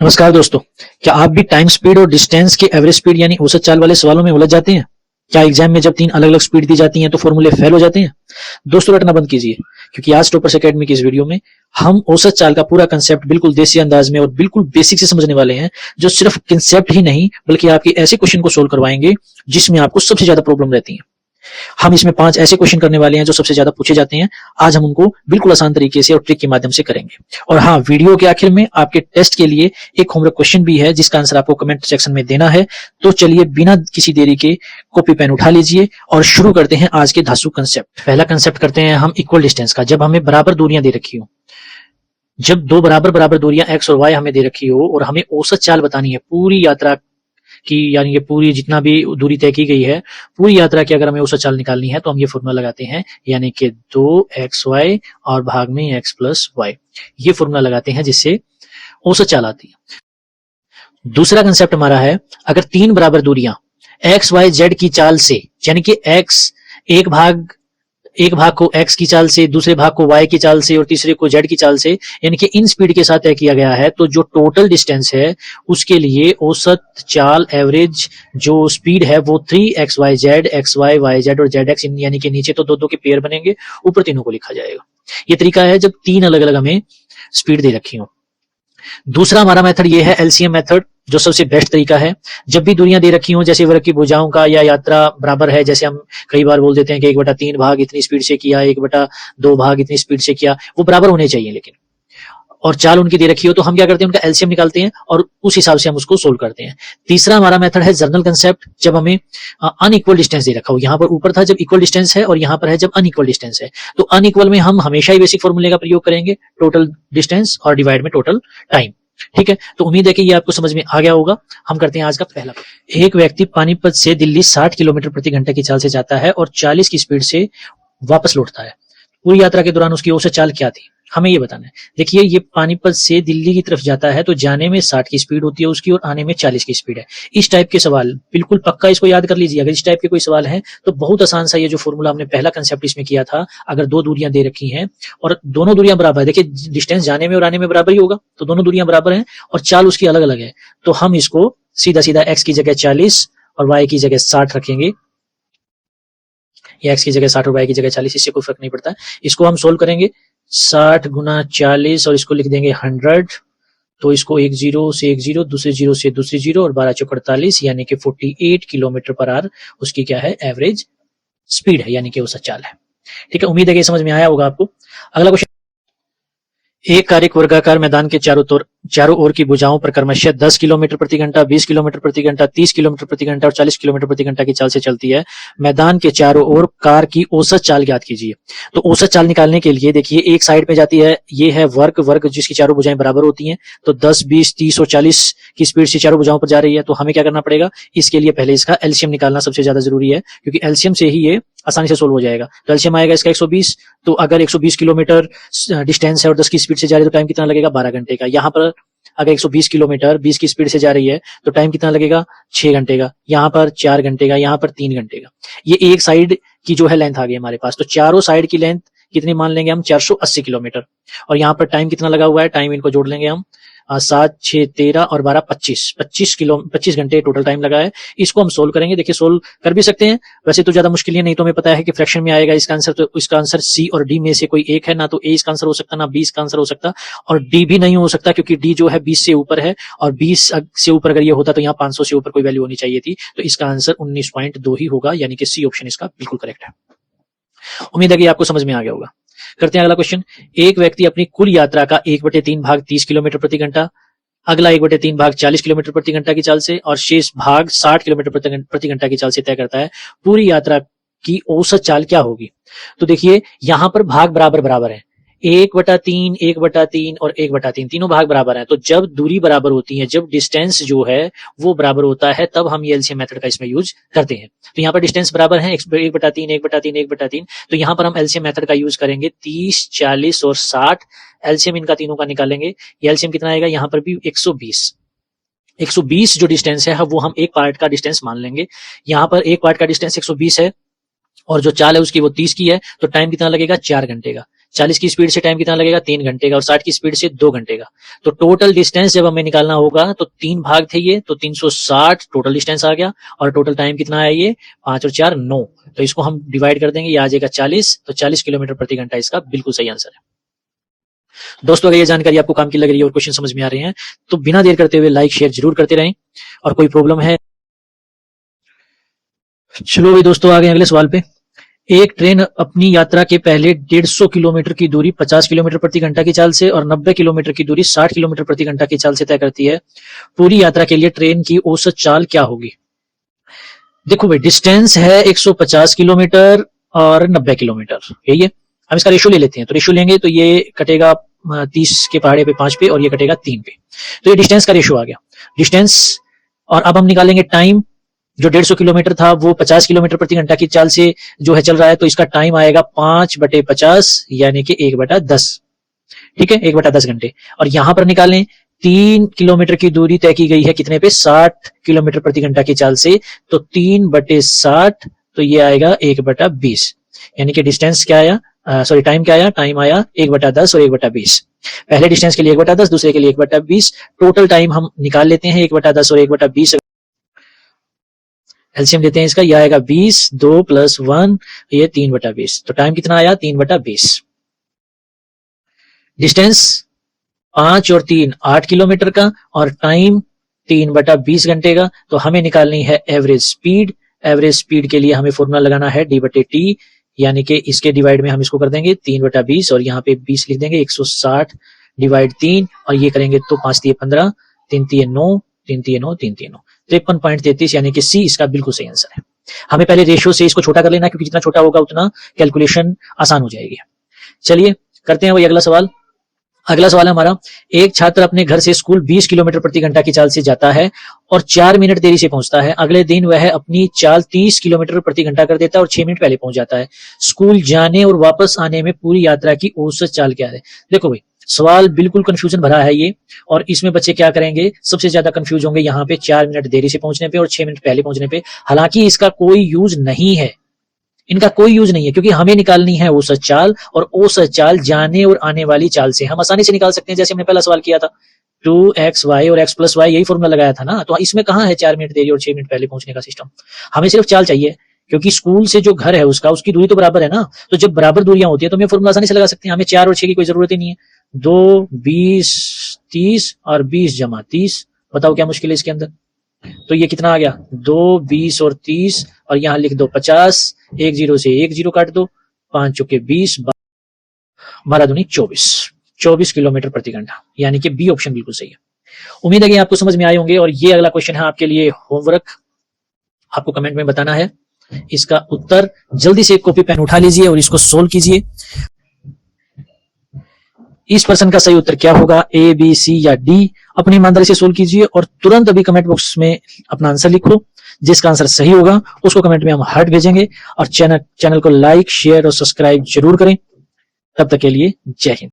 नमस्कार दोस्तों, क्या आप भी टाइम स्पीड और डिस्टेंस के एवरेज स्पीड यानी औसत चाल वाले सवालों में उलझ जाते हैं? क्या एग्जाम में जब 3 अलग-अलग स्पीड दी जाती हैं तो फॉर्मूले फेल हो जाते हैं? दोस्तों रटना बंद कीजिए, क्योंकि आज टॉपर्स एकेडमी की इस वीडियो में हम औसत चाल का पूरा कंसेप्ट बिल्कुल देसी अंदाज में और बिल्कुल बेसिक से समझने वाले हैं, जो सिर्फ कंसेप्ट ही नहीं बल्कि आपके ऐसे क्वेश्चन को सोल्व करवाएंगे जिसमें आपको सबसे ज्यादा प्रॉब्लम रहती है। हम इसमें 5 ऐसे क्वेश्चन करने वाले हैं जो सबसे ज्यादा पूछे जाते हैं। आज हम उनको बिल्कुल आसान तरीके से और ट्रिक के माध्यम से करेंगे। और हाँ, वीडियो के आखिर में आपके टेस्ट के लिए एक होमवर्क क्वेश्चन भी है जिसका आंसर आपको कमेंट सेक्शन में देना है। तो चलिए बिना किसी देरी के कॉपी पेन उठा लीजिए और शुरू करते हैं आज के धांसू कंसेप्ट। पहला कंसेप्ट करते हैं हम इक्वल डिस्टेंस का। जब हमें बराबर दूरियां दे रखी हो, जब दो बराबर दूरियां एक्स और वाई हमें दे रखी हो और हमें औसत चाल बतानी है पूरी यात्रा की, यानी ये पूरी जितना भी दूरी तय की गई है पूरी यात्रा की अगर हमें औसत चाल निकालनी है तो हम ये फॉर्मूला लगाते हैं, यानी कि 2xy और भाग में x प्लस वाई। ये फॉर्मूला लगाते हैं जिससे औसत चाल आती है। दूसरा कंसेप्ट हमारा है, अगर 3 बराबर दूरियां x y z की चाल से, यानी कि x एक भाग को x की चाल से, दूसरे भाग को y की चाल से और तीसरे को z की चाल से, यानी कि इन स्पीड के साथ तय किया गया है, तो जो टोटल डिस्टेंस है उसके लिए औसत चाल एवरेज जो स्पीड है वो 3xyz, xy, yz और zx, यानी कि नीचे तो दो के पेयर बनेंगे, ऊपर तीनों को लिखा जाएगा। ये तरीका है जब 3 अलग अलग हमें स्पीड दे रखी हो। दूसरा हमारा मेथड ये है एलसीएम मेथड, जो सबसे बेस्ट तरीका है। जब भी दूरियां दे रखी हो, जैसे वर्ग की भुजाओं का या यात्रा बराबर है, जैसे हम कई बार बोल देते हैं कि 1/3 भाग इतनी स्पीड से किया, 1/2 भाग इतनी स्पीड से किया, वो बराबर होने चाहिए लेकिन, और चाल उनकी दे रखी हो तो हम क्या करते हैं, उनका एलसीएम निकालते हैं और उस हिसाब से हम उसको सोल्व करते हैं। तीसरा हमारा मेथड है जर्नल कंसेप्ट, जब हमें अनइक्वल डिस्टेंस दे रखा हो। यहाँ पर ऊपर था जब इक्वल डिस्टेंस है और यहाँ पर है जब अनइक्वल डिस्टेंस है, तो अनइक्वल में हम हमेशा ही बेसिक फॉर्मूले का प्रयोग करेंगे, टोटल डिस्टेंस और डिवाइड में टोटल टाइम। ठीक है, तो उम्मीद है कि ये आपको समझ में आ गया होगा। हम करते हैं आज का पहला। एक व्यक्ति पानीपत से दिल्ली 60 किलोमीटर प्रति घंटे की चाल से जाता है और 40 की स्पीड से वापस लौटता है। पूरी यात्रा के दौरान उसकी औसत चाल क्या थी, हमें ये बताना है। देखिए, ये पानीपत से दिल्ली की तरफ जाता है तो जाने में 60 की स्पीड होती है उसकी और आने में 40 की स्पीड है। इस टाइप के सवाल बिल्कुल पक्का इसको याद कर लीजिए। अगर इस टाइप के कोई सवाल है तो बहुत आसान सा ये जो फॉर्मूला हमने पहला कंसेप्ट इसमें किया था, अगर 2 दूरियां दे रखी हैं और दोनों दूरियां बराबर है, देखिए डिस्टेंस जाने में और आने में बराबर ही होगा, तो दोनों दूरियां बराबर हैं और चाल उसकी अलग अलग है, तो हम इसको सीधा सीधा x की जगह 40 और y की जगह 60 रखेंगे, या x की जगह 60 और y की जगह 40, इससे कोई फर्क नहीं पड़ता। इसको हम सोल्व करेंगे, 60 गुना 40 और इसको लिख देंगे 100, तो इसको एक जीरो से एक जीरो, दूसरे जीरो से दूसरी जीरो और 12 चौक 48, यानी कि 48 किलोमीटर पर आवर उसकी क्या है, एवरेज स्पीड है, यानी कि औसत चाल है। ठीक है, उम्मीद है कि समझ में आया होगा आपको। अगला क्वेश्चन, एक कार्यक वर्गाकार मैदान के चारों ओर की भुजाओं पर क्रमशः 10 किलोमीटर प्रति घंटा, 20 किलोमीटर प्रति घंटा, 30 किलोमीटर प्रति घंटा और 40 किलोमीटर प्रति घंटा की चाल से चलती है। मैदान के चारों ओर कार की औसत चाल ज्ञात कीजिए। तो औसत चाल निकालने के लिए देखिए, एक साइड पे जाती है, ये है वर्ग जिसकी चारों भुजाएं बराबर होती हैं, तो 10, 20, 30 और 40 की स्पीड से चारों भुजाओं पर जा रही है, तो हमें क्या करना पड़ेगा, इसके लिए पहले इसका एलसीएम निकालना सबसे ज्यादा जरूरी है, क्योंकि एलसीएम से ही ये आसानी से सोल्व हो जाएगा। तो एलसीएम आएगा इसका 120, तो अगर 120 किलोमीटर डिस्टेंस है और 10 की स्पीड से जा रही है तो टाइम कितना लगेगा, 12 घंटे का। यहाँ पर अगर 120 किलोमीटर 20 की स्पीड से जा रही है तो टाइम कितना लगेगा, 6 घंटे का। यहाँ पर 4 घंटे का, यहाँ पर 3 घंटे का। ये एक साइड की जो है लेंथ आ गई हमारे पास, तो चारों साइड की लेंथ कितनी मान लेंगे हम, 480 किलोमीटर। और यहाँ पर टाइम कितना लगा हुआ है, टाइम इनको जोड़ लेंगे हम, 7, 6, 13 और 12, 25 घंटे टोटल टाइम लगा है। इसको हम सोल्व करेंगे। देखिए, सोल्व कर भी सकते हैं, वैसे तो ज्यादा मुश्किल नहीं, तो हमें पता है कि फ्रैक्शन में आएगा इसका आंसर, तो इसका आंसर सी और डी में से कोई एक है, ना तो ए इसका आंसर हो सकता, ना बी इसका आंसर हो सकता, और डी भी नहीं हो सकता, क्योंकि डी जो है 20 से ऊपर है, और 20 से ऊपर अगर ये होता तो यहाँ 500 से ऊपर कोई वैल्यू होनी चाहिए थी, तो इसका आंसर 19.2 ही होगा, यानी कि सी ऑप्शन इसका बिल्कुल करेक्ट है। उम्मीद है कि आपको समझ में आ गया होगा। करते हैं अगला क्वेश्चन। एक व्यक्ति अपनी कुल यात्रा का 1/3 भाग 30 किलोमीटर प्रति घंटा, अगला 1/3 भाग 40 किलोमीटर प्रति घंटा की चाल से और शेष भाग 60 किलोमीटर प्रति घंटा की चाल से तय करता है। पूरी यात्रा की औसत चाल क्या होगी? तो देखिए, यहां पर भाग बराबर है, 1/3, 1/3 और 1/3, तीनों भाग बराबर हैं। तो जब दूरी बराबर होती है, जब डिस्टेंस जो है वो बराबर होता है, तब हम ये एलसीएम मेथड का इसमें यूज करते हैं। तो यहाँ पर डिस्टेंस बराबर है, 1/3, 1/3, 1/3, तो यहाँ पर हम एलसीएम मेथड का यूज करेंगे। 30, 40 और 60 एलसीएम इनका तीनों का निकालेंगे। ये एलसीएम कितना आएगा, यहाँ पर भी 120 जो डिस्टेंस है वो हम एक पार्ट का डिस्टेंस मान लेंगे। यहाँ पर एक पार्ट का डिस्टेंस 120 है और जो चाल है उसकी वो 30 की है, तो टाइम कितना लगेगा, 4 घंटे का। 40 की स्पीड से टाइम कितना लगेगा 3 घंटे का, और 60 की स्पीड से 2 घंटे का। तो टोटल डिस्टेंस जब हमें निकालना होगा तो 3 भाग थे ये, तो 360 टोटल डिस्टेंस आ गया, और टोटल टाइम कितना है ये 5 और 4 9। तो इसको हम डिवाइड कर देंगे, ये आ जाएगा 40, तो 40 किलोमीटर प्रति घंटा इसका बिल्कुल सही आंसर है। दोस्तों अगर ये जानकारी आपको काम की लग रही है और क्वेश्चन समझ में आ रहे हैं तो बिना देर करते हुए लाइक शेयर जरूर करते रहें, और कोई प्रॉब्लम है। चलो भाई दोस्तों, आ गए अगले सवाल पे। एक ट्रेन अपनी यात्रा के पहले 150 किलोमीटर की दूरी 50 किलोमीटर प्रति घंटा की चाल से और 90 किलोमीटर की दूरी 60 किलोमीटर प्रति घंटा की चाल से तय करती है। पूरी यात्रा के लिए ट्रेन की औसत चाल क्या होगी? देखो भाई, डिस्टेंस है 150 किलोमीटर और 90 किलोमीटर, यही है। हम इसका रेशियो ले लेते हैं, तो रेशियो लेंगे तो ये कटेगा 30 के पहाड़े पे 5 पे, और ये कटेगा 3 पे। तो ये डिस्टेंस का रेशियो आ गया, डिस्टेंस। और अब हम निकालेंगे टाइम। जो 150 किलोमीटर था वो 50 किलोमीटर प्रति घंटा की चाल से जो है चल रहा है, तो इसका टाइम आएगा 5/50 यानी कि 1/10। ठीक है, 1/10 घंटे। और यहां पर निकालें 3 किलोमीटर की दूरी तय की गई है कितने पे 60 किलोमीटर प्रति घंटा की चाल से, तो 3/60, तो ये आएगा 1/20, यानी कि डिस्टेंस क्या आया, सॉरी टाइम क्या आया, टाइम आया 1/10 और 1/20। पहले डिस्टेंस के लिए 1/10, दूसरे के लिए 1/20। टोटल टाइम हम निकाल लेते हैं 1/10 और 1/20, एलसीएम लेते हैं इसका, यह आएगा 20, 2 + 1, ये 3/20। तो टाइम कितना आया 3/20। डिस्टेंस 5 और 3 8 किलोमीटर का, और टाइम 3/20 घंटे का। तो हमें निकालनी है एवरेज स्पीड। एवरेज स्पीड के लिए हमें फॉर्मूला लगाना है d/t, यानी कि इसके डिवाइड में हम इसको कर देंगे 3/20, और यहाँ पे 20 लिख देंगे, 160 / 3, और ये करेंगे तो 5 × 3 = 15, 3 × 3 = 9, 3 × 3 = 9, 3 × 3 = 9, 53.33, यानी कि सी इसका बिल्कुल सही आंसर है। हमें पहले रेशियो से इसको छोटा कर लेना, क्योंकि जितना छोटा होगा उतना कैलकुलेशन आसान हो जाएगी। चलिए करते हैं वही अगला सवाल। अगला सवाल है हमारा, एक छात्र अपने घर से स्कूल 20 किलोमीटर प्रति घंटा की चाल से जाता है और 4 मिनट देरी से पहुंचता है। अगले दिन वह अपनी चाल 30 किलोमीटर प्रति घंटा कर देता है और 6 मिनट पहले पहुंच जाता है। स्कूल जाने और वापस आने में पूरी यात्रा की औसत चाल क्या है? देखो भाई, सवाल बिल्कुल कंफ्यूजन भरा है ये, और इसमें बच्चे क्या करेंगे, सबसे ज्यादा कंफ्यूज होंगे यहाँ पे 4 मिनट देरी से पहुंचने पे और 6 मिनट पहले पहुंचने पे। हालांकि इसका कोई यूज नहीं है, इनका कोई यूज नहीं है, क्योंकि हमें निकालनी है औसत चाल, और औसत चाल जाने और आने वाली चाल से हम आसानी से निकाल सकते हैं। जैसे हमने पहला सवाल किया था 2xy और x + y, यही फॉर्मूला लगाया था ना। तो इसमें कहां है 4 मिनट देरी और 6 मिनट पहले पहुंचने का सिस्टम? हमें सिर्फ चाल चाहिए, क्योंकि स्कूल से जो घर है उसकी दूरी तो बराबर है ना। तो जब बराबर दूरियां होती है तो हम फॉर्मूला आसानी से लगा सकते हैं। हमें 4 और 6 की कोई जरूरत ही नहीं है। 2, 20, 30 और 20 = 30, बताओ क्या मुश्किल है इसके अंदर? तो ये कितना आ गया 2, 20 और 30, और यहां लिख दो 50, 1 0 से 1 0 काट दो, 5 × 20, 12 दूनी 24 किलोमीटर प्रति घंटा, यानी कि बी ऑप्शन बिल्कुल सही है। उम्मीद है कि आपको समझ में आए होंगे। और ये अगला क्वेश्चन है आपके लिए होमवर्क, आपको कमेंट में बताना है इसका उत्तर। जल्दी से एक कॉपी पेन उठा लीजिए और इसको सोल्व कीजिए। इस प्रश्न का सही उत्तर क्या होगा, ए, बी, सी या डी? अपनी ईमानदारी से सोल्व कीजिए और तुरंत अभी कमेंट बॉक्स में अपना आंसर लिखो। जिसका आंसर सही होगा उसको कमेंट में हम हार्ट भेजेंगे, और चैनल को लाइक शेयर और सब्सक्राइब जरूर करें। तब तक के लिए जय हिंद।